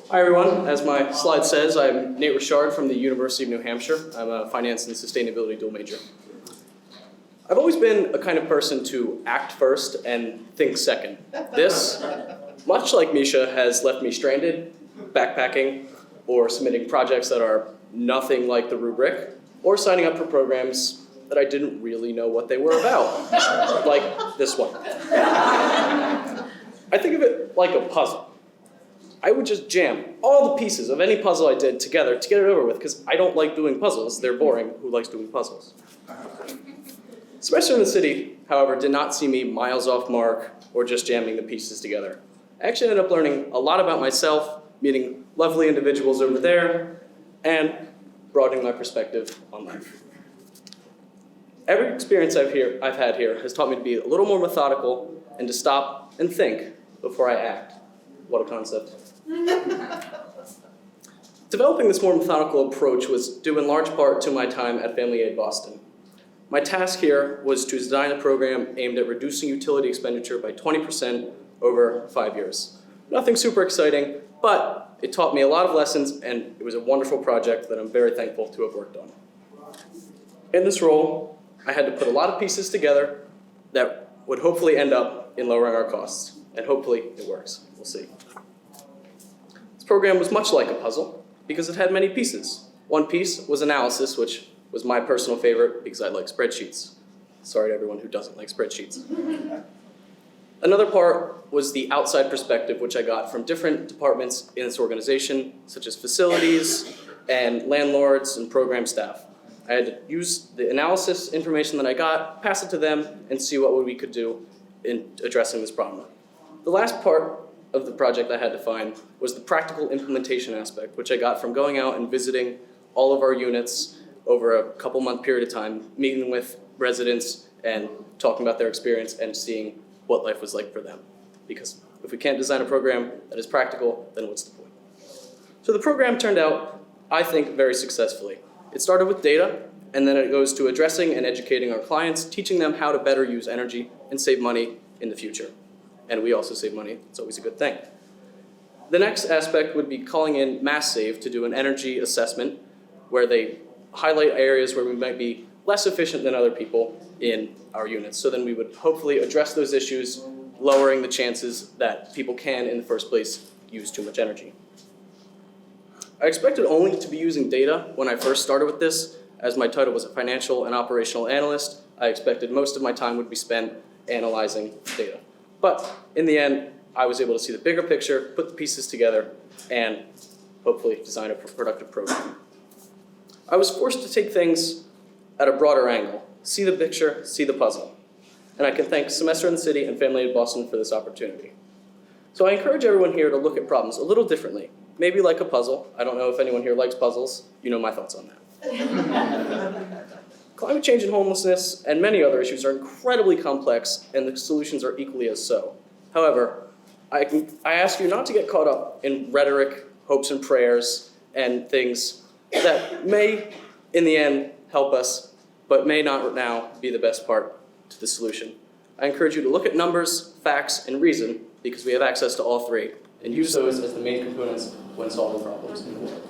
Hi everyone, as my slide says, I'm Nate Richard from the University of New Hampshire. I'm a finance and sustainability dual major. I've always been a kind of person to act first and think second. This, much like Misha, has left me stranded, backpacking, or submitting projects that are nothing like the rubric, or signing up for programs that I didn't really know what they were about, like this one. I think of it like a puzzle. I would just jam all the pieces of any puzzle I did together to get it over with, because I don't like doing puzzles. They're boring. Who likes doing puzzles? Semester in the City, however, did not see me miles off mark or just jamming the pieces together. I actually ended up learning a lot about myself, meeting lovely individuals over there, and broadening my perspective on life. Every experience I've had here has taught me to be a little more methodical and to stop and think before I act. What a concept. Developing this more methodical approach was due in large part to my time at Family Aid Boston. My task here was to design a program aimed at reducing utility expenditure by 20% over 5 years. Nothing super exciting, but it taught me a lot of lessons, and it was a wonderful project that I'm very thankful to have worked on. In this role, I had to put a lot of pieces together that would hopefully end up in lowering our costs, and hopefully it works. We'll see. This program was much like a puzzle because it had many pieces. One piece was analysis, which was my personal favorite because I like spreadsheets. Sorry to everyone who doesn't like spreadsheets. Another part was the outside perspective, which I got from different departments in this organization, such as facilities and landlords and program staff. I had to use the analysis information that I got, pass it to them, and see what we could do in addressing this problem. The last part of the project I had to find was the practical implementation aspect, which I got from going out and visiting all of our units over a couple-month period of time, meeting with residents and talking about their experience and seeing what life was like for them. Because if we can't design a program that is practical, then what's the point? So the program turned out, I think, very successfully. It started with data, and then it goes to addressing and educating our clients, teaching them how to better use energy and save money in the future. And we also save money. It's always a good thing. The next aspect would be calling in Mass Save to do an energy assessment where they highlight areas where we might be less efficient than other people in our units. So then we would hopefully address those issues, lowering the chances that people can, in the first place, use too much energy. I expected only to be using data when I first started with this. As my title was a financial and operational analyst, I expected most of my time would be spent analyzing data. But in the end, I was able to see the bigger picture, put the pieces together, and hopefully design a productive program. I was forced to take things at a broader angle, see the picture, see the puzzle. And I can thank Semester in the City and Family Aid Boston for this opportunity. So I encourage everyone here to look at problems a little differently, maybe like a puzzle. I don't know if anyone here likes puzzles. You know my thoughts on that. Climate change and homelessness and many other issues are incredibly complex, and the solutions are equally as so. However, I ask you not to get caught up in rhetoric, hopes and prayers, and things that may, in the end, help us, but may not now be the best part to the solution. I encourage you to look at numbers, facts, and reason, because we have access to all three, and use those as the main components when solving problems in the world.